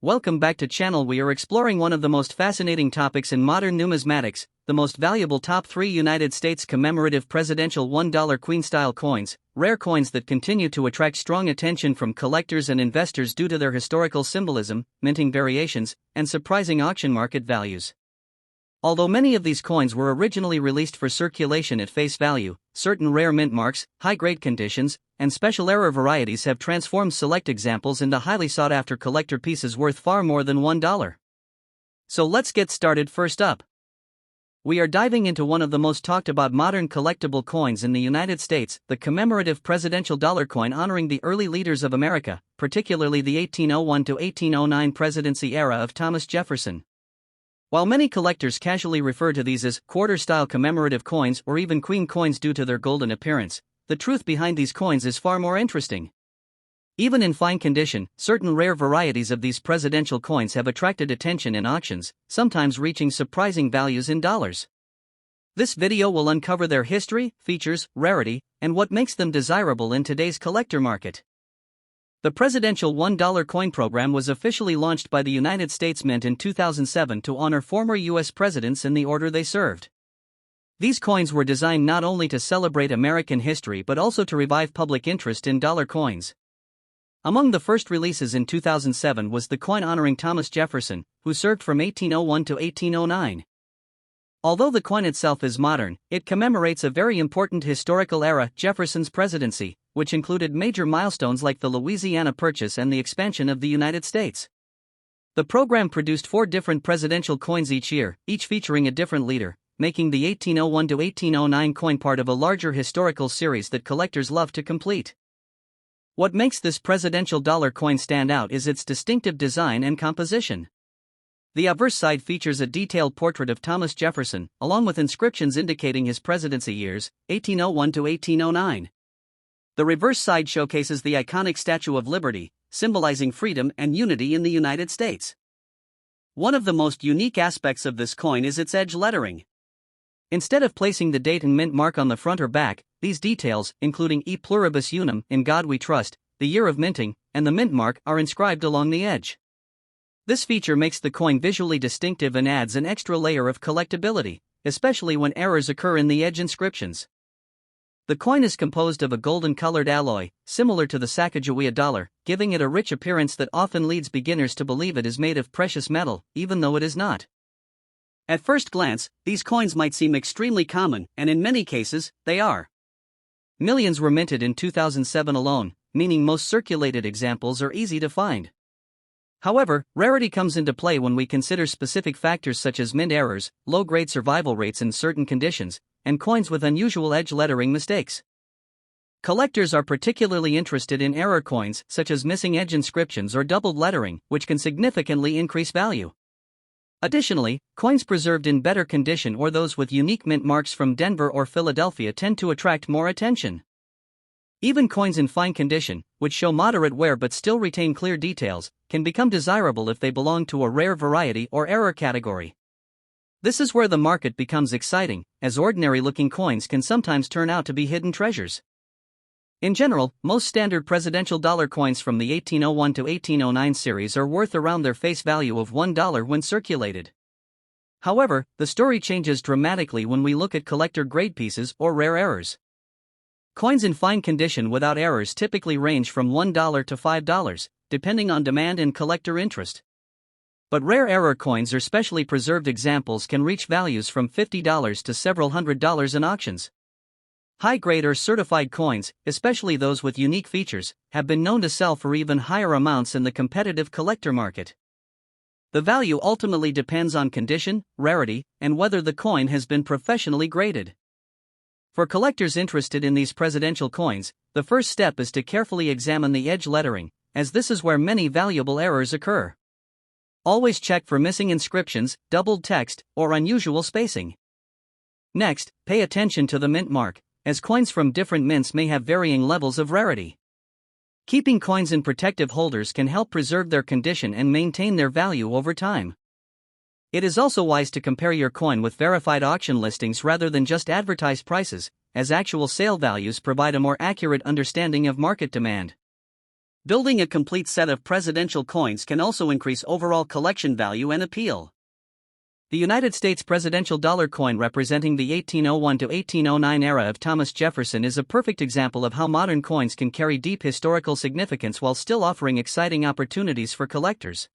Welcome back to channel. We are exploring one of the most fascinating topics in modern numismatics, the most valuable top 3 United States commemorative presidential $1 Queen-style coins, rare coins that continue to attract strong attention from collectors and investors due to their historical symbolism, minting variations, and surprising auction market values. Although many of these coins were originally released for circulation at face value, certain rare mint marks, high-grade conditions, and special error varieties have transformed select examples into highly sought-after collector pieces worth far more than $1. So let's get started. First up, we are diving into one of the most talked about modern collectible coins in the United States, the commemorative presidential dollar coin honoring the early leaders of America, particularly the 1801 to 1809 presidency era of Thomas Jefferson. While many collectors casually refer to these as quarter-style commemorative coins or even queen coins due to their golden appearance, the truth behind these coins is far more interesting. Even in fine condition, certain rare varieties of these presidential coins have attracted attention in auctions, sometimes reaching surprising values in dollars. This video will uncover their history, features, rarity, and what makes them desirable in today's collector market. The presidential $1 coin program was officially launched by the United States Mint in 2007 to honor former U.S. presidents in the order they served. These coins were designed not only to celebrate American history but also to revive public interest in dollar coins. Among the first releases in 2007 was the coin honoring Thomas Jefferson, who served from 1801 to 1809. Although the coin itself is modern, it commemorates a very important historical era, Jefferson's presidency, which included major milestones like the Louisiana Purchase and the expansion of the United States. The program produced 4 different presidential coins each year, each featuring a different leader, making the 1801 to 1809 coin part of a larger historical series that collectors love to complete. What makes this presidential dollar coin stand out is its distinctive design and composition. The obverse side features a detailed portrait of Thomas Jefferson, along with inscriptions indicating his presidency years, 1801 to 1809. The reverse side showcases the iconic Statue of Liberty, symbolizing freedom and unity in the United States. One of the most unique aspects of this coin is its edge lettering. Instead of placing the date and mint mark on the front or back, these details, including E Pluribus Unum, In God We Trust, the year of minting, and the mint mark, are inscribed along the edge. This feature makes the coin visually distinctive and adds an extra layer of collectability, especially when errors occur in the edge inscriptions. The coin is composed of a golden-colored alloy, similar to the Sacagawea dollar, giving it a rich appearance that often leads beginners to believe it is made of precious metal, even though it is not. At first glance, these coins might seem extremely common, and in many cases, they are. Millions were minted in 2007 alone, meaning most circulated examples are easy to find. However, rarity comes into play when we consider specific factors such as mint errors, low-grade survival rates in certain conditions, and coins with unusual edge lettering mistakes. Collectors are particularly interested in error coins such as missing edge inscriptions or doubled lettering, which can significantly increase value. Additionally, coins preserved in better condition or those with unique mint marks from Denver or Philadelphia tend to attract more attention. Even coins in fine condition, which show moderate wear but still retain clear details, can become desirable if they belong to a rare variety or error category. This is where the market becomes exciting, as ordinary-looking coins can sometimes turn out to be hidden treasures. In general, most standard presidential dollar coins from the 1801 to 1809 series are worth around their face value of $1 when circulated. However, the story changes dramatically when we look at collector-grade pieces or rare errors. Coins in fine condition without errors typically range from $1 to $5, depending on demand and collector interest. But rare error coins or specially preserved examples can reach values from $50 to several $100s in auctions. High-grade or certified coins, especially those with unique features, have been known to sell for even higher amounts in the competitive collector market. The value ultimately depends on condition, rarity, and whether the coin has been professionally graded. For collectors interested in these presidential coins, the first step is to carefully examine the edge lettering, as this is where many valuable errors occur. Always check for missing inscriptions, doubled text, or unusual spacing. Next, pay attention to the mint mark, as coins from different mints may have varying levels of rarity. Keeping coins in protective holders can help preserve their condition and maintain their value over time. It is also wise to compare your coin with verified auction listings rather than just advertised prices, as actual sale values provide a more accurate understanding of market demand. Building a complete set of presidential coins can also increase overall collection value and appeal. The United States presidential dollar coin representing the 1801 to 1809 era of Thomas Jefferson is a perfect example of how modern coins can carry deep historical significance while still offering exciting opportunities for collectors.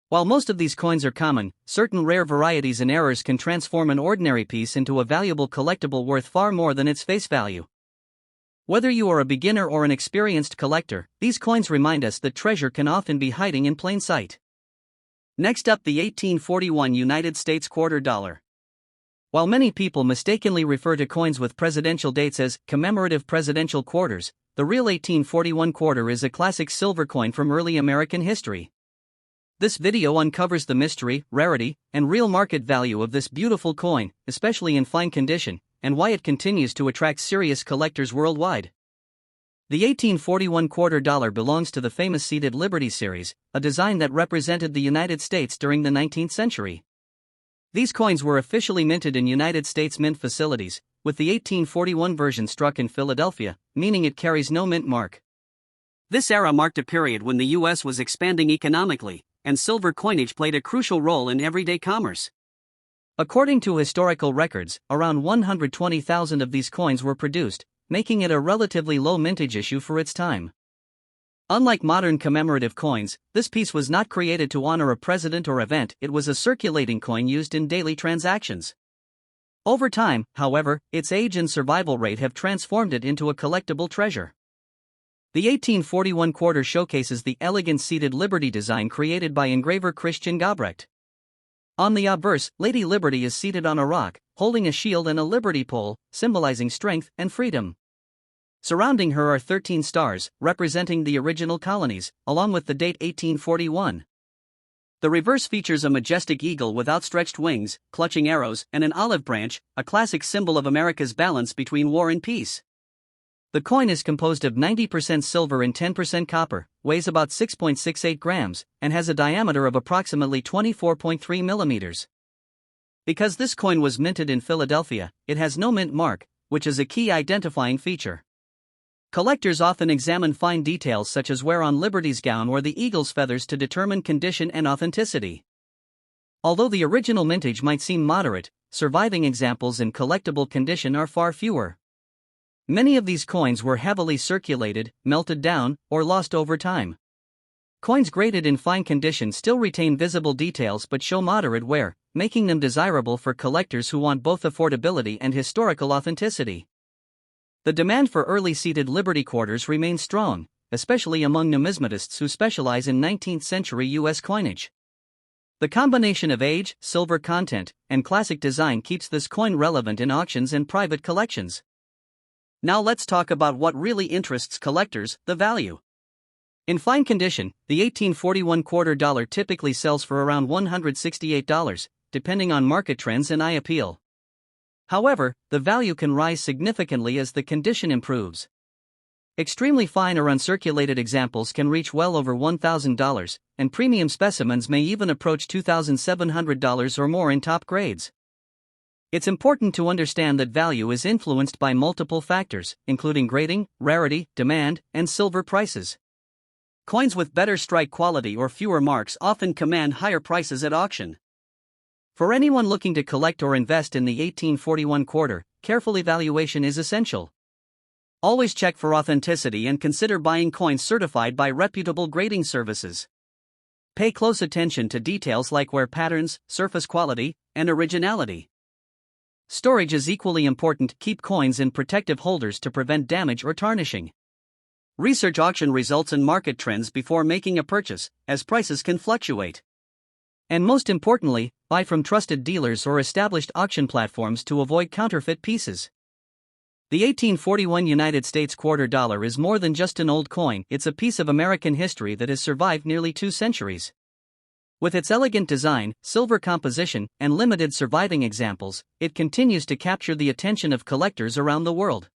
While most of these coins are common, certain rare varieties and errors can transform an ordinary piece into a valuable collectible worth far more than its face value. Whether you are a beginner or an experienced collector, these coins remind us that treasure can often be hiding in plain sight. Next up, the 1841 United States quarter dollar. While many people mistakenly refer to coins with presidential dates as commemorative presidential quarters, the real 1841 quarter is a classic silver coin from early American history. This video uncovers the mystery, rarity, and real market value of this beautiful coin, especially in fine condition, and why it continues to attract serious collectors worldwide. The 1841 quarter dollar belongs to the famous seated Liberty series, a design that represented the United States during the 19th century. These coins were officially minted in United States mint facilities, with the 1841 version struck in Philadelphia, meaning it carries no mint mark. This era marked a period when the U.S. was expanding economically, and silver coinage played a crucial role in everyday commerce. According to historical records, around 120,000 of these coins were produced, making it a relatively low mintage issue for its time. Unlike modern commemorative coins, this piece was not created to honor a president or event, it was a circulating coin used in daily transactions. Over time, however, its age and survival rate have transformed it into a collectible treasure. The 1841 quarter showcases the elegant seated Liberty design created by engraver Christian Gobrecht. On the obverse, Lady Liberty is seated on a rock, holding a shield and a liberty pole, symbolizing strength and freedom. Surrounding her are 13 stars, representing the original colonies, along with the date 1841. The reverse features a majestic eagle with outstretched wings, clutching arrows, and an olive branch, a classic symbol of America's balance between war and peace. The coin is composed of 90% silver and 10% copper, weighs about 6.68 grams, and has a diameter of approximately 24.3 millimeters. Because this coin was minted in Philadelphia, it has no mint mark, which is a key identifying feature. Collectors often examine fine details such as wear on Liberty's gown or the eagle's feathers to determine condition and authenticity. Although the original mintage might seem moderate, surviving examples in collectible condition are far fewer. Many of these coins were heavily circulated, melted down, or lost over time. Coins graded in fine condition still retain visible details but show moderate wear, making them desirable for collectors who want both affordability and historical authenticity. The demand for early seated Liberty quarters remains strong, especially among numismatists who specialize in 19th century U.S. coinage. The combination of age, silver content, and classic design keeps this coin relevant in auctions and private collections. Now let's talk about what really interests collectors, the value. In fine condition, the 1841 quarter dollar typically sells for around $168, depending on market trends and eye appeal. However, the value can rise significantly as the condition improves. Extremely fine or uncirculated examples can reach well over $1,000, and premium specimens may even approach $2,700 or more in top grades. It's important to understand that value is influenced by multiple factors, including grading, rarity, demand, and silver prices. Coins with better strike quality or fewer marks often command higher prices at auction. For anyone looking to collect or invest in the 1841 quarter, careful evaluation is essential. Always check for authenticity and consider buying coins certified by reputable grading services. Pay close attention to details like wear patterns, surface quality, and originality. Storage is equally important. Keep coins in protective holders to prevent damage or tarnishing. Research auction results and market trends before making a purchase, as prices can fluctuate. And most importantly, buy from trusted dealers or established auction platforms to avoid counterfeit pieces. The 1841 United States quarter dollar is more than just an old coin, it's a piece of American history that has survived nearly 2 centuries. With its elegant design, silver composition, and limited surviving examples, it continues to capture the attention of collectors around the world.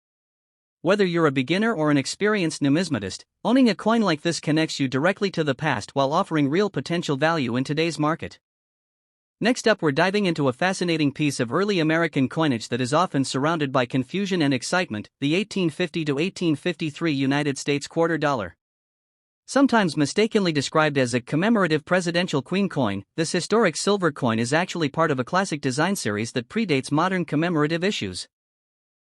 Whether you're a beginner or an experienced numismatist, owning a coin like this connects you directly to the past while offering real potential value in today's market. Next up, we're diving into a fascinating piece of early American coinage that is often surrounded by confusion and excitement, the 1850 to 1853 United States quarter dollar. Sometimes mistakenly described as a commemorative presidential queen coin, this historic silver coin is actually part of a classic design series that predates modern commemorative issues.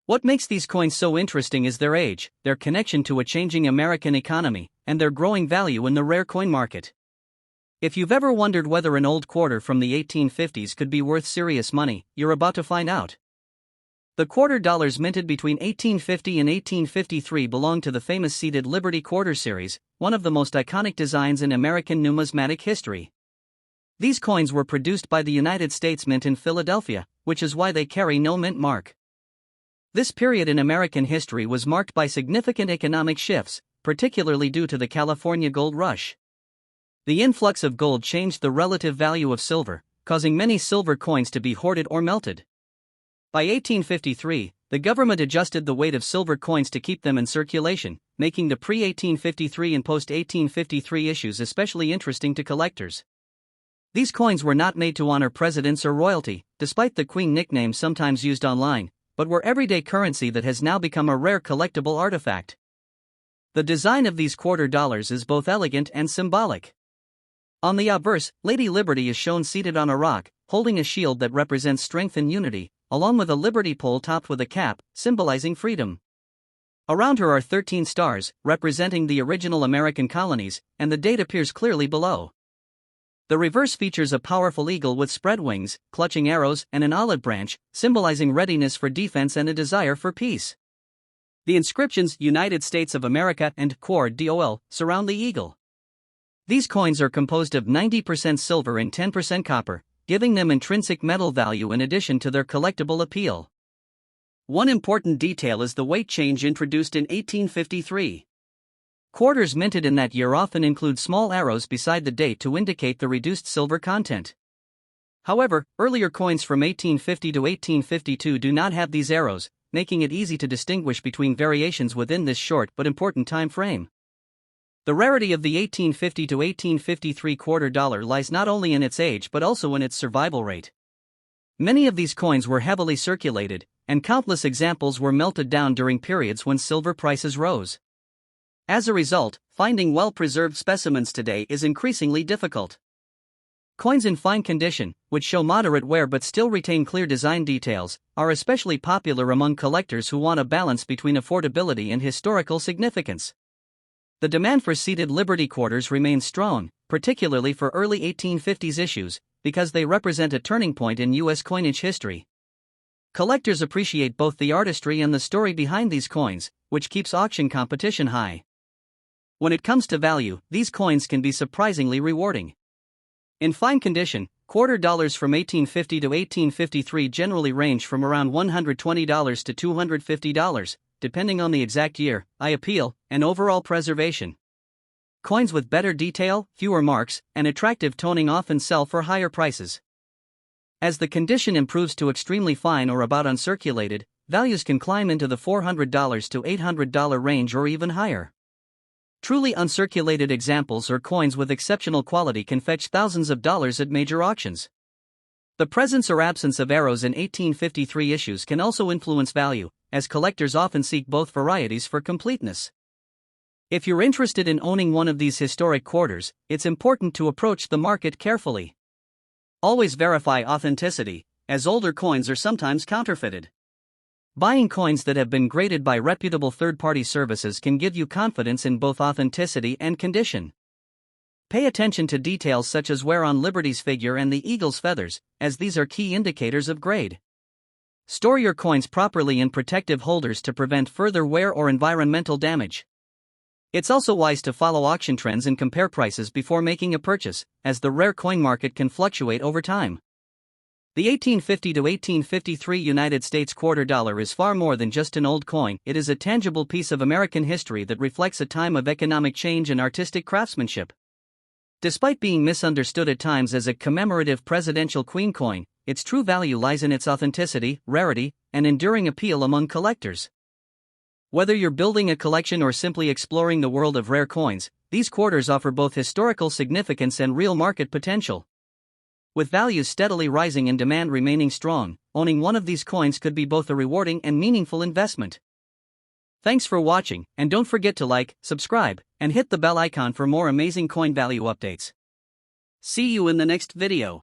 What makes these coins so interesting is their age, their connection to a changing American economy, and their growing value in the rare coin market. If you've ever wondered whether an old quarter from the 1850s could be worth serious money, you're about to find out. The quarter dollars minted between 1850 and 1853 belong to the famous seated Liberty Quarter series, one of the most iconic designs in American numismatic history. These coins were produced by the United States Mint in Philadelphia, which is why they carry no mint mark. This period in American history was marked by significant economic shifts, particularly due to the California gold rush. The influx of gold changed the relative value of silver, causing many silver coins to be hoarded or melted. By 1853, the government adjusted the weight of silver coins to keep them in circulation, making the pre-1853 and post-1853 issues especially interesting to collectors. These coins were not made to honor presidents or royalty, despite the Queen nickname sometimes used online, but were everyday currency that has now become a rare collectible artifact. The design of these quarter dollars is both elegant and symbolic. On the obverse, Lady Liberty is shown seated on a rock, holding a shield that represents strength and unity, along with a liberty pole topped with a cap, symbolizing freedom. Around her are 13 stars, representing the original American colonies, and the date appears clearly below. The reverse features a powerful eagle with spread wings, clutching arrows, and an olive branch, symbolizing readiness for defense and a desire for peace. The inscriptions United States of America and Quor DOL surround the eagle. These coins are composed of 90% silver and 10% copper, giving them intrinsic metal value in addition to their collectible appeal. One important detail is the weight change introduced in 1853. Quarters minted in that year often include small arrows beside the date to indicate the reduced silver content. However, earlier coins from 1850 to 1852 do not have these arrows, making it easy to distinguish between variations within this short but important time frame. The rarity of the 1850 to 1853 quarter dollar lies not only in its age but also in its survival rate. Many of these coins were heavily circulated, and countless examples were melted down during periods when silver prices rose. As a result, finding well-preserved specimens today is increasingly difficult. Coins in fine condition, which show moderate wear but still retain clear design details, are especially popular among collectors who want a balance between affordability and historical significance. The demand for seated Liberty quarters remains strong, particularly for early 1850s issues, because they represent a turning point in U.S. coinage history. Collectors appreciate both the artistry and the story behind these coins, which keeps auction competition high. When it comes to value, these coins can be surprisingly rewarding. In fine condition, quarter dollars from 1850 to 1853 generally range from around $120 to $250, depending on the exact year, eye appeal, and overall preservation. Coins with better detail, fewer marks, and attractive toning often sell for higher prices. As the condition improves to extremely fine or about uncirculated, values can climb into the $400 to $800 range or even higher. Truly uncirculated examples or coins with exceptional quality can fetch thousands of dollars at major auctions. The presence or absence of arrows in 1853 issues can also influence value, as collectors often seek both varieties for completeness. If you're interested in owning one of these historic quarters, it's important to approach the market carefully. Always verify authenticity, as older coins are sometimes counterfeited. Buying coins that have been graded by reputable third-party services can give you confidence in both authenticity and condition. Pay attention to details such as wear on Liberty's figure and the eagle's feathers, as these are key indicators of grade. Store your coins properly in protective holders to prevent further wear or environmental damage. It's also wise to follow auction trends and compare prices before making a purchase, as the rare coin market can fluctuate over time. The 1850 to 1853 United States quarter dollar is far more than just an old coin. It is a tangible piece of American history that reflects a time of economic change and artistic craftsmanship. Despite being misunderstood at times as a commemorative presidential queen coin, its true value lies in its authenticity, rarity, and enduring appeal among collectors. Whether you're building a collection or simply exploring the world of rare coins, these quarters offer both historical significance and real market potential. With values steadily rising and demand remaining strong, owning one of these coins could be both a rewarding and meaningful investment. Thanks for watching, and don't forget to like, subscribe, and hit the bell icon for more amazing coin value updates. See you in the next video.